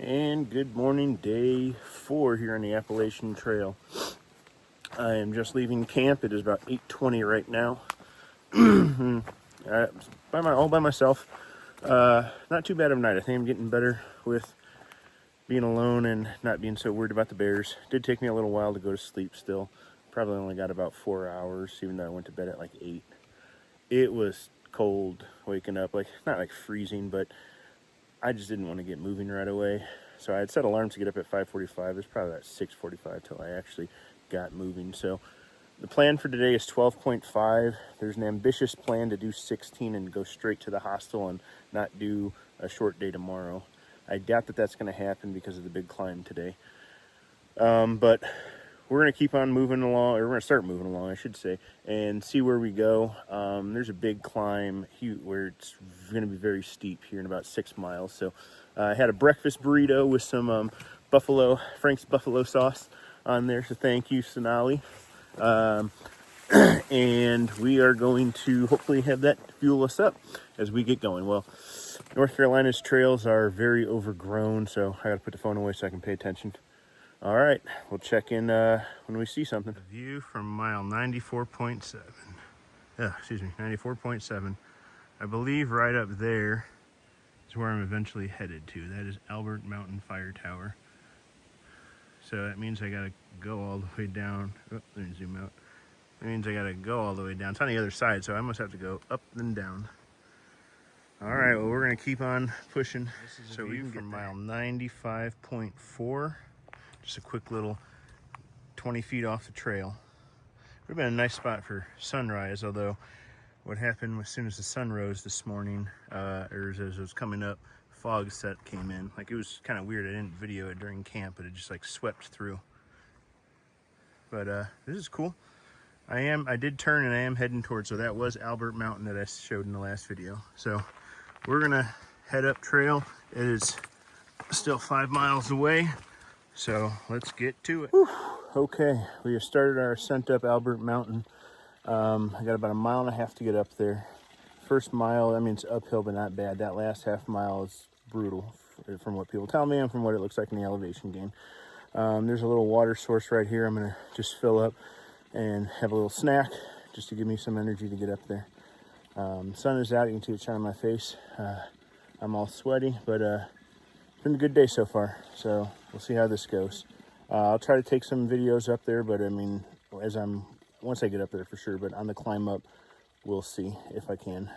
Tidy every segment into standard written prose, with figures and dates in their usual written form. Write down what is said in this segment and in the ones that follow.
And good morning, day 4 here on the Appalachian Trail. I am just leaving camp. It is about 8:20 right now. All by myself. Not too bad of a night. I think I'm getting better with being alone and not being so worried about the bears. It did take me a little while to go to sleep still. Probably only got about 4 hours, even though I went to bed at like 8. It was cold waking up, not like freezing, but I just didn't want to get moving right away. So I had set alarms to get up at 5:45. It was probably at 6:45 till I actually got moving. So the plan for today is 12.5. There's an ambitious plan to do 16 and go straight to the hostel and not do a short day tomorrow. I doubt that that's going to happen because of the big climb today. But we're going to keep on moving along, or we're going to start moving along, I should say, and see where we go. There's a big climb where it's going to be very steep here in about 6 miles. So I had a breakfast burrito with some Frank's buffalo sauce on there. So thank you, Sonali. And we are going to hopefully have that fuel us up as we get going. Well, North Carolina's trails are very overgrown, so I got to put the phone away so I can pay attention. All right, we'll check in when we see something. The view from mile 94.7. 94.7. I believe right up there is where I'm eventually headed to. That is Albert Mountain Fire Tower. So that means I gotta go all the way down. Oh, let me zoom out. That means I gotta go all the way down. It's on the other side, so I must have to go up and down. All right, well, we're gonna keep on pushing. So we can get from mile 95.4. Just a quick little 20 feet off the trail. Would have been a nice spot for sunrise, although what happened as soon as the sun rose this morning, or as it was coming up, fog set came in. It was kind of weird. I didn't video it during camp, but it just swept through. But this is cool. I did turn and I am heading towards, so that was Albert Mountain that I showed in the last video. So we're gonna head up trail. It is still 5 miles away. So let's get to it. Whew. Okay, we have started our ascent up Albert Mountain. I got about 1.5 miles to get up there. First mile, I mean, it's uphill, but not bad. That last half mile is brutal from what people tell me and from what it looks like in the elevation gain. There's a little water source right here. I'm gonna just fill up and have a little snack just to give me some energy to get up there. Sun is out, you can see it shining on my face. I'm all sweaty, but it's been a good day so far, so we'll see how this goes. I'll try to take some videos up there, but I mean, once I get up there for sure, but on the climb up, we'll see if I can.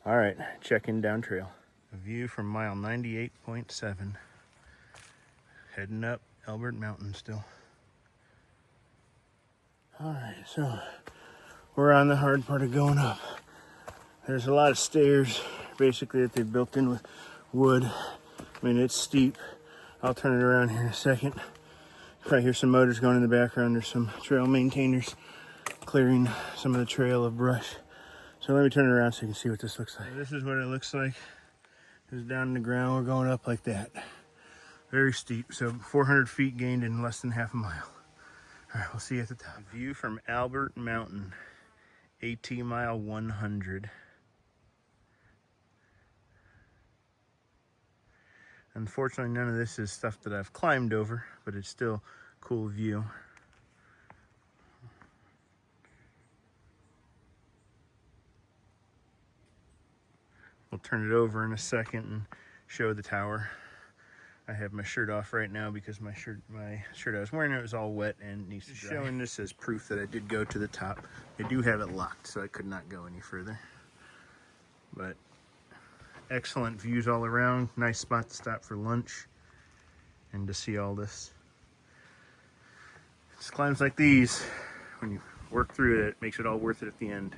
All right, checking down trail. A view from mile 98.7. Heading up Albert Mountain still. All right, so we're on the hard part of going up. There's a lot of stairs, basically, that they've built in with wood. I mean, it's steep. I'll turn it around here in a second. Probably hear some motors going in the background. There's some trail maintainers clearing some of the trail of brush. So let me turn it around so you can see what this looks like. This is what it looks like. It's down in the ground. We're going up like that. Very steep. So 400 feet gained in less than half a mile. All right, we'll see you at the top. View from Albert Mountain, AT mile 100. Unfortunately, none of this is stuff that I've climbed over, but it's still a cool view. We'll turn it over in a second and show the tower. I have my shirt off right now because my shirt I was wearing it was all wet and needs to dry. Showing this as proof that I did go to the top. I do have it locked, so I could not go any further. But excellent views all around. Nice spot to stop for lunch and to see all this. It's climbs like these, when you work through it makes it all worth it at the end.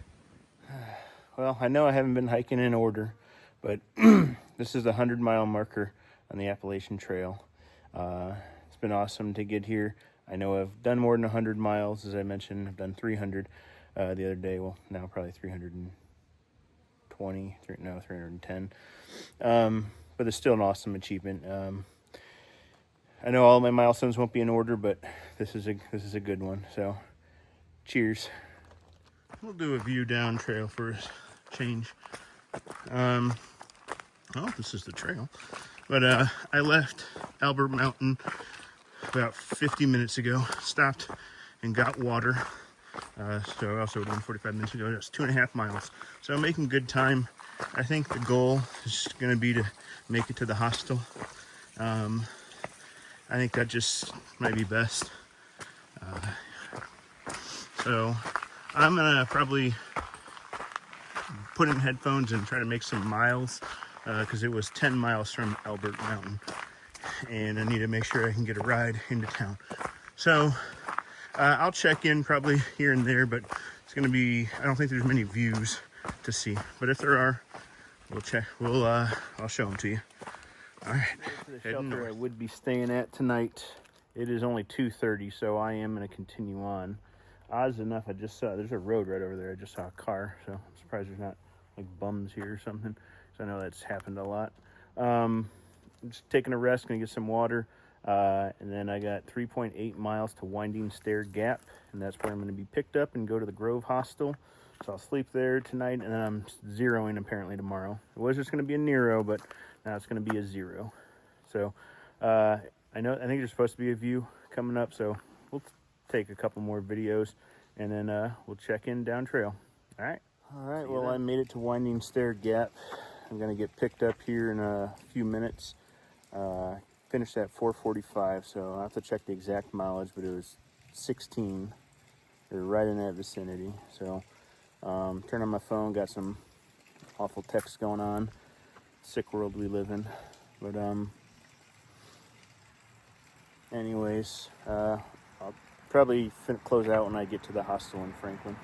Well, I know I haven't been hiking in order, but this is the 100-mile marker on the Appalachian Trail. It's been awesome to get here. I know I've done more than 100 miles, as I mentioned. I've done 300 the other day. Well, now probably 310. But it's still an awesome achievement. I know all my milestones won't be in order, but this is a good one. So, cheers. We'll do a view down trail for a change. Oh, this is the trail. But I left Albert Mountain about 50 minutes ago, stopped and got water. So I also would have been 45 minutes ago, just 2.5 miles. So I'm making good time. I think the goal is going to be to make it to the hostel. I think that just might be best. So I'm going to probably put in headphones and try to make some miles, because it was 10 miles from Albert Mountain. And I need to make sure I can get a ride into town. So I'll check in probably here and there, but it's going to be, I don't think there's many views to see. But if there are, we'll check. I'll show them to you. All right. The shelter I would be staying at tonight. It is only 2:30, so I am going to continue on. Odd enough, I just saw, there's a road right over there. I just saw a car, so I'm surprised there's not like bums here or something. So I know that's happened a lot. I'm just taking a rest, going to get some water. And then I got 3.8 miles to Winding Stair Gap, and that's where I'm going to be picked up and go to the Grove Hostel. So I'll sleep there tonight, and then I'm zeroing apparently tomorrow. It was just going to be a Nero, but now it's going to be a 0. So I think there's supposed to be a view coming up, so we'll take a couple more videos, and then we'll check in down trail. All right, well, I made it to Winding Stair Gap. I'm going to get picked up here in a few minutes. Finished at 4:45, so I'll have to check the exact mileage, but it was 16, or right in that vicinity. So turn on my phone, got some awful text going on. Sick world we live in. But anyways, I'll probably close out when I get to the hostel in Franklin.